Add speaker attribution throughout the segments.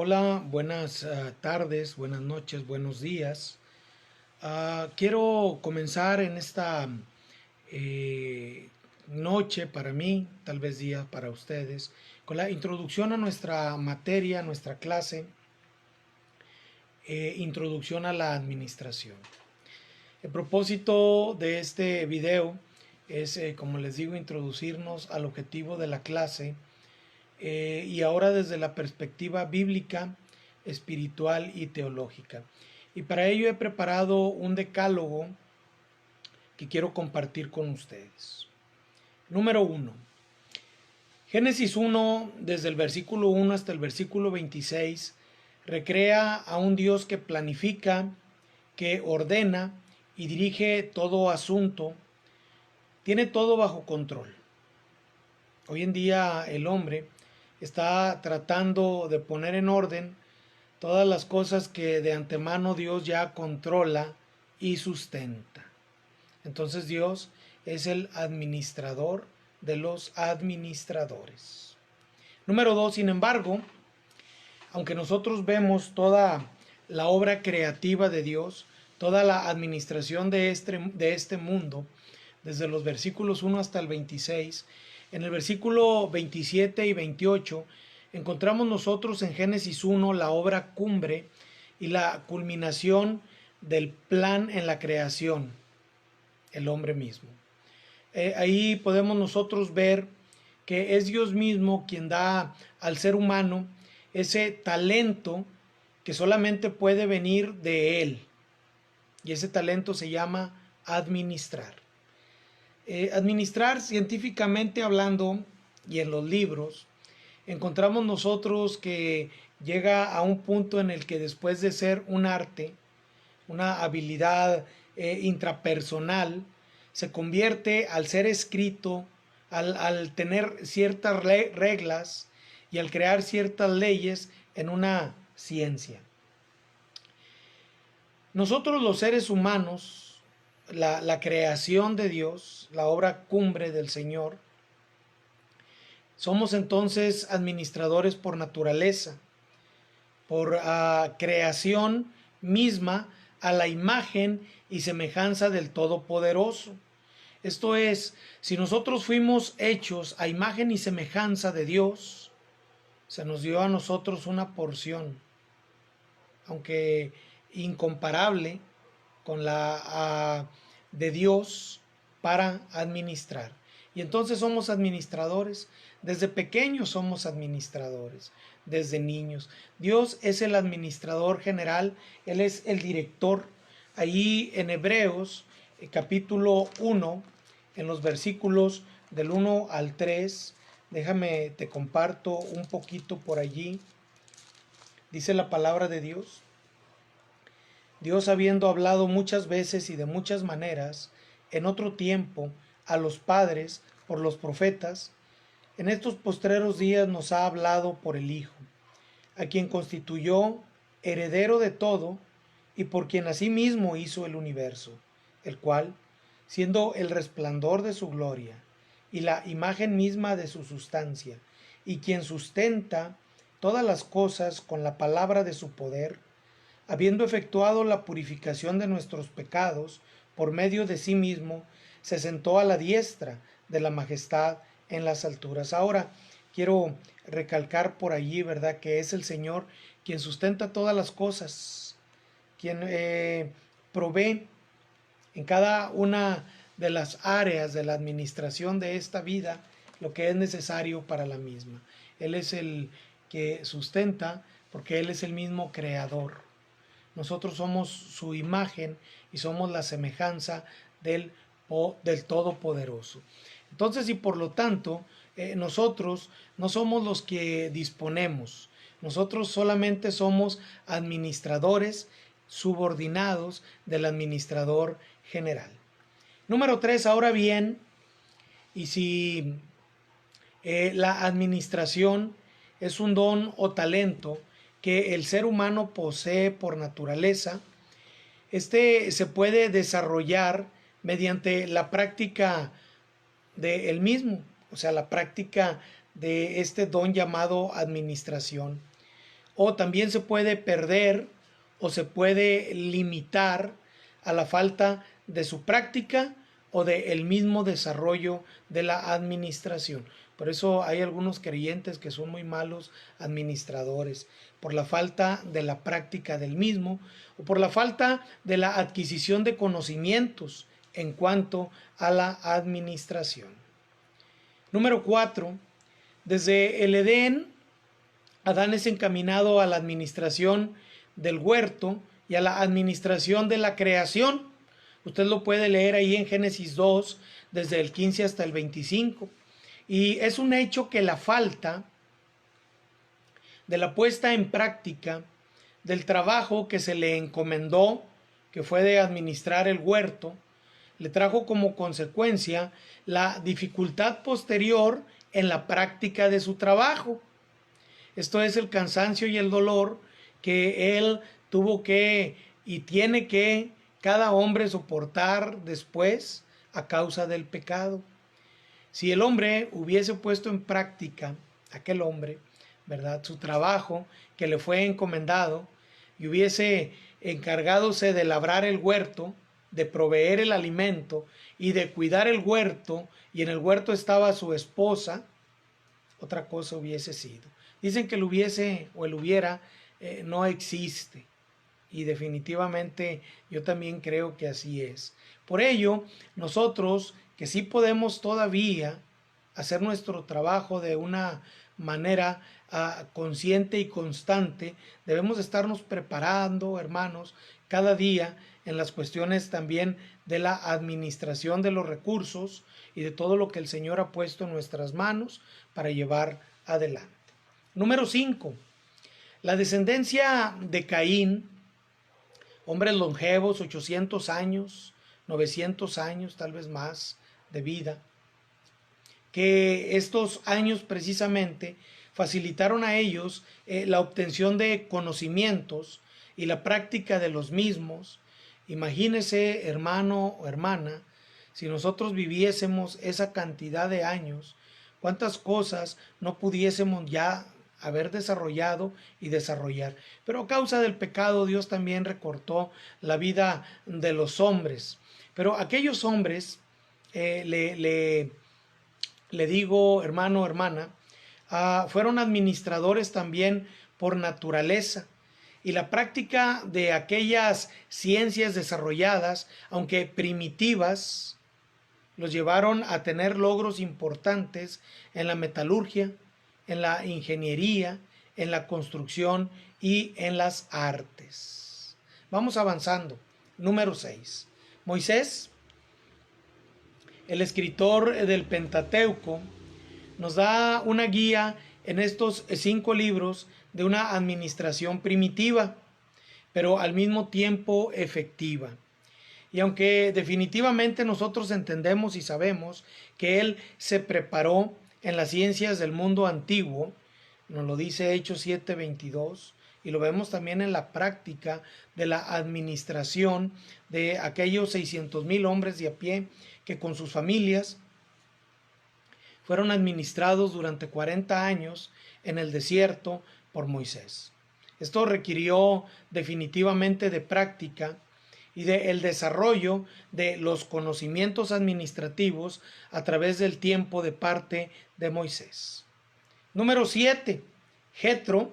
Speaker 1: Hola, buenas tardes, buenas noches, buenos días. Quiero comenzar en esta noche para mí, tal vez día para ustedes, con la introducción a nuestra materia, nuestra clase, introducción a la administración. El propósito de este video es, como les digo, introducirnos al objetivo de la clase y ahora desde la perspectiva bíblica, espiritual y teológica. Y para ello he preparado un decálogo que quiero compartir con ustedes. Número 1. Génesis 1, desde el versículo 1 hasta el versículo 26, recrea a un Dios que planifica, que ordena y dirige todo asunto, tiene todo bajo control. Hoy en día el hombre está tratando de poner en orden todas las cosas que de antemano Dios ya controla y sustenta. Entonces Dios es el administrador de los administradores. Número 2, sin embargo, aunque nosotros vemos toda la obra creativa de Dios, toda la administración de este mundo, desde los versículos 1 hasta el 26, en el versículo 27 y 28 encontramos nosotros en Génesis 1 la obra cumbre y la culminación del plan en la creación, el hombre mismo. Ahí podemos nosotros ver que es Dios mismo quien da al ser humano ese talento que solamente puede venir de Él. Y ese talento se llama administrar. Administrar científicamente hablando y en los libros, encontramos nosotros que llega a un punto en el que después de ser un arte, una habilidad intrapersonal, se convierte al ser escrito, al tener ciertas reglas y al crear ciertas leyes en una ciencia. Nosotros los seres humanos, la creación de Dios, la obra cumbre del Señor, somos entonces administradores por naturaleza, por creación misma a la imagen y semejanza del Todopoderoso. Esto es, si nosotros fuimos hechos a imagen y semejanza de Dios, se nos dio a nosotros una porción, aunque incomparable con la de Dios para administrar. Y entonces somos administradores, desde pequeños somos administradores, desde niños. Dios es el administrador general, Él es el director. Ahí en Hebreos, capítulo 1, en los versículos del 1 al 3, déjame, te comparto un poquito por allí. Dice la palabra de Dios: Dios, habiendo hablado muchas veces y de muchas maneras en otro tiempo a los padres por los profetas, en estos postreros días nos ha hablado por el Hijo, a quien constituyó heredero de todo y por quien asimismo hizo el universo, el cual, siendo el resplandor de su gloria y la imagen misma de su sustancia, y quien sustenta todas las cosas con la palabra de su poder, habiendo efectuado la purificación de nuestros pecados por medio de sí mismo, se sentó a la diestra de la majestad en las alturas. Ahora quiero recalcar por allí, ¿verdad?, que es el Señor quien sustenta todas las cosas, quien provee en cada una de las áreas de la administración de esta vida lo que es necesario para la misma. Él es el que sustenta porque Él es el mismo creador. Nosotros somos su imagen y somos la semejanza del Todopoderoso. Entonces, y por lo tanto, nosotros no somos los que disponemos. Nosotros solamente somos administradores subordinados del administrador general. Número 3, ahora bien, y si la administración es un don o talento que el ser humano posee por naturaleza, este se puede desarrollar mediante la práctica de él mismo, o sea, la práctica de este don llamado administración. o también se puede perder o se puede limitar a la falta de su práctica o del mismo desarrollo de la administración. Por eso hay algunos creyentes que son muy malos administradores, por la falta de la práctica del mismo o por la falta de la adquisición de conocimientos en cuanto a la administración. Número 4. Desde el Edén, Adán es encaminado a la administración del huerto y a la administración de la creación. Usted lo puede leer ahí en Génesis 2, desde el 15 hasta el 25. Y es un hecho que la falta de la puesta en práctica del trabajo que se le encomendó, que fue de administrar el huerto, le trajo como consecuencia la dificultad posterior en la práctica de su trabajo. Esto es el cansancio y el dolor que él tuvo que y tiene que cada hombre soportar después a causa del pecado. Si el hombre hubiese puesto en práctica, aquel hombre, ¿verdad?, su trabajo que le fue encomendado y hubiese encargadose de labrar el huerto, de proveer el alimento y de cuidar el huerto, y en el huerto estaba su esposa, otra cosa hubiese sido. Dicen que el hubiese o el hubiera no existe, y definitivamente yo también creo que así es. Por ello, nosotros que sí podemos todavía hacer nuestro trabajo de una manera consciente y constante, debemos estarnos preparando, hermanos, cada día en las cuestiones también de la administración de los recursos y de todo lo que el Señor ha puesto en nuestras manos para llevar adelante. Número 5. La descendencia de Caín, hombres longevos, 800 años, 900 años, tal vez más, de vida, que estos años precisamente facilitaron a ellos la obtención de conocimientos y la práctica de los mismos. Imagínese, hermano o hermana, si nosotros viviésemos esa cantidad de años, cuántas cosas no pudiésemos ya haber desarrollado y desarrollar. Pero a causa del pecado, Dios también recortó la vida de los hombres. Pero aquellos hombres, le digo, hermano o hermana, fueron administradores también por naturaleza. Y la práctica de aquellas ciencias desarrolladas, aunque primitivas, los llevaron a tener logros importantes en la metalurgia, en la ingeniería, en la construcción y en las artes. Vamos avanzando. Número 6. Moisés, el escritor del Pentateuco, nos da una guía en estos 5 libros de una administración primitiva, pero al mismo tiempo efectiva. Y aunque definitivamente nosotros entendemos y sabemos que él se preparó en las ciencias del mundo antiguo, nos lo dice Hechos 7:22, y lo vemos también en la práctica de la administración de aquellos 600,000 hombres de a pie que con sus familias fueron administrados durante 40 años en el desierto por Moisés. Esto requirió definitivamente de práctica y del desarrollo de los conocimientos administrativos a través del tiempo de parte de Moisés. Número 7. Jetro,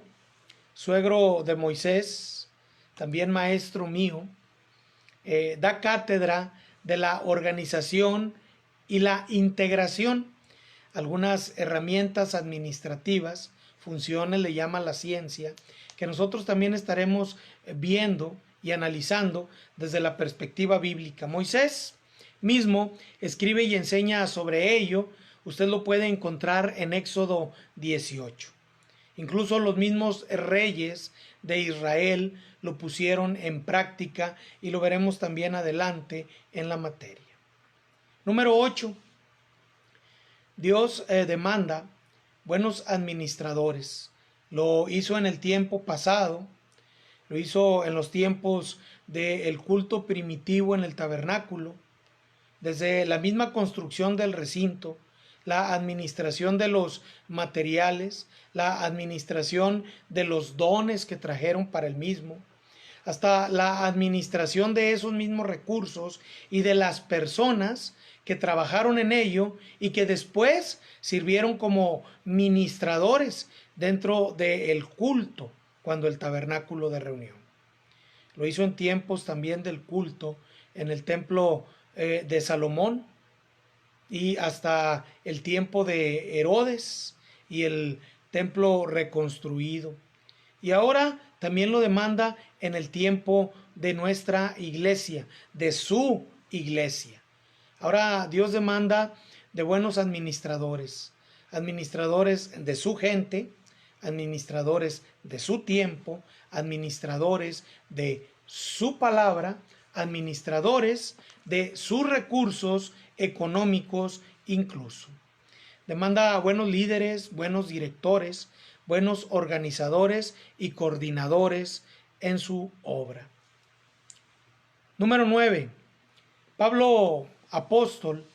Speaker 1: suegro de Moisés, también maestro mío, da cátedra de la organización y la integración. Algunas herramientas administrativas, funciones, le llama la ciencia, que nosotros también estaremos viendo y analizando desde la perspectiva bíblica. Moisés mismo escribe y enseña sobre ello. Usted lo puede encontrar en Éxodo 18. Incluso los mismos reyes de Israel lo pusieron en práctica y lo veremos también adelante en la materia. Número 8. Dios demanda buenos administradores. Lo hizo en el tiempo pasado, lo hizo en los tiempos del culto primitivo en el tabernáculo, desde la misma construcción del recinto, la administración de los materiales, la administración de los dones que trajeron para el mismo, hasta la administración de esos mismos recursos y de las personas que trabajaron en ello y que después sirvieron como ministradores dentro del culto cuando el tabernáculo de reunión. Lo hizo en tiempos también del culto en el templo de Salomón y hasta el tiempo de Herodes y el templo reconstruido. Y ahora también lo demanda en el tiempo de nuestra iglesia, de su iglesia. Ahora Dios demanda de buenos administradores, administradores de su gente, administradores de su tiempo, administradores de su palabra, administradores de sus recursos económicos incluso. Demanda buenos líderes, buenos directores, buenos organizadores y coordinadores en su obra. Número 9. Pablo apóstol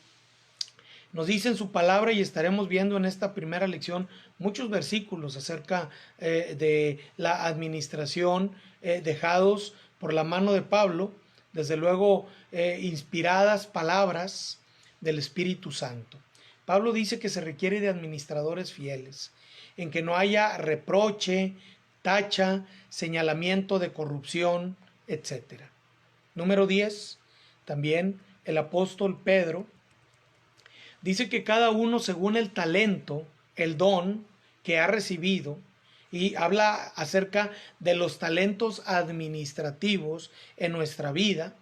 Speaker 1: nos dice en su palabra, y estaremos viendo en esta primera lección muchos versículos acerca de la administración dejados por la mano de Pablo, desde luego inspiradas palabras del Espíritu Santo. Pablo dice que se requiere de administradores fieles, en que no haya reproche, tacha, señalamiento de corrupción, etc. Número 10, también el apóstol Pedro dice que cada uno según el talento, el don que ha recibido, y habla acerca de los talentos administrativos en nuestra vida.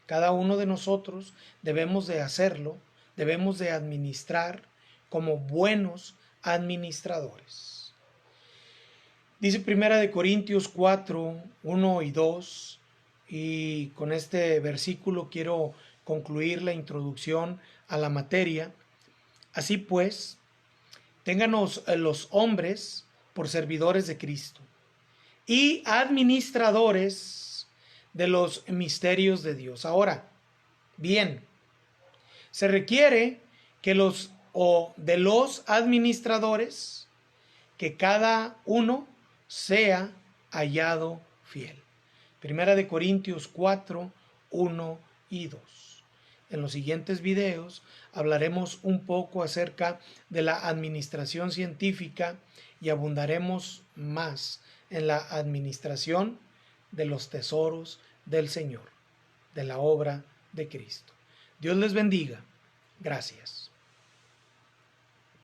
Speaker 1: Cada uno de nosotros debemos de hacerlo, debemos de administrar como buenos administradores. Dice Primera de Corintios 4, 1 y 2, y con este versículo quiero concluir la introducción a la materia. Así pues, ténganos los hombres por servidores de Cristo y administradores de los misterios de Dios. Ahora, bien, se requiere que de los administradores, que cada uno sea hallado fiel. Primera de Corintios 4, 1 y 2. En los siguientes videos hablaremos un poco acerca de la administración científica y abundaremos más en la administración de los tesoros del Señor, de la obra de Cristo. Dios les bendiga. Gracias.